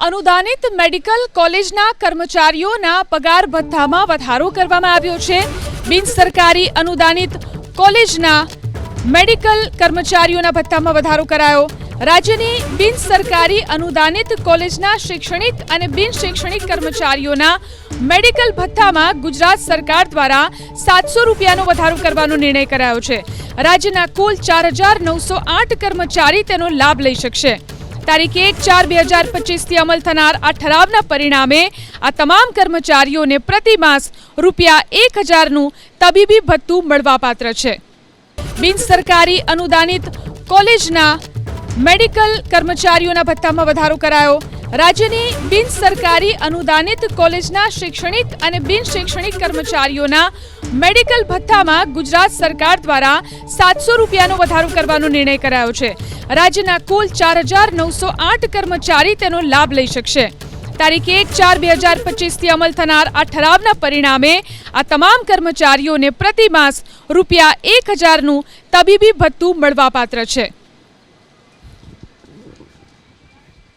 અનુદાનિત medical કોલેજના કર્મચારીઓના પગાર ભથ્થામાં વધારો કરવામાં આવ્યો છે। બિન સરકારી અનુદાનિત કોલેજના મેડિકલ કર્મચારીઓના ભથ્થામાં વધારો કરાયો। રાજ્યની બિન સરકારી અનુદાનિત કોલેજના શૈક્ષણિક અને બિન શૈક્ષણિક કર્મચારીઓના મેડિકલ ભથ્થામાં ગુજરાત સરકાર દ્વારા 700 રૂપિયાનો વધારો કરવાનો નિર્ણય કરાયો છે। રાજ્યના કુલ 4908 કર્મચારી તેનો લાભ લઈ શકશે। તારીખ 1/4/2025 થી અમલ થનાર આ ઠરાવના પરિણામે આ તમામ કર્મચારીઓને પ્રતિ માસ રૂપિયા 1000નું તબીબી ભથ્થું મળવાપાત્ર છે। બિન સરકારી અનુદાનિત કોલેજના મેડિકલ કર્મચારીઓના ભથ્થામાં વધારો કરાયો। રાજ્યની બિન સરકારી અનુદાનિત કોલેજના શૈક્ષણિક અને બિન શૈક્ષણિક કર્મચારીઓના મેડિકલ ભથ્થામાં ગુજરાત સરકાર દ્વારા 700 રૂપિયાનો વધારો કરવાનો નિર્ણય કરાયો છે। રાજ્યના કુલ 4908 કર્મચારી તેનો લાભ લઈ શકશે। તારીખ 1/4/2025 થી અમલ થનાર આ ઠરાવના પરિણામે આ તમામ કર્મચારીઓને પ્રતિ માસ રૂપિયા 1000નું તબીબી ભથ્થું મળવાપાત્ર છે।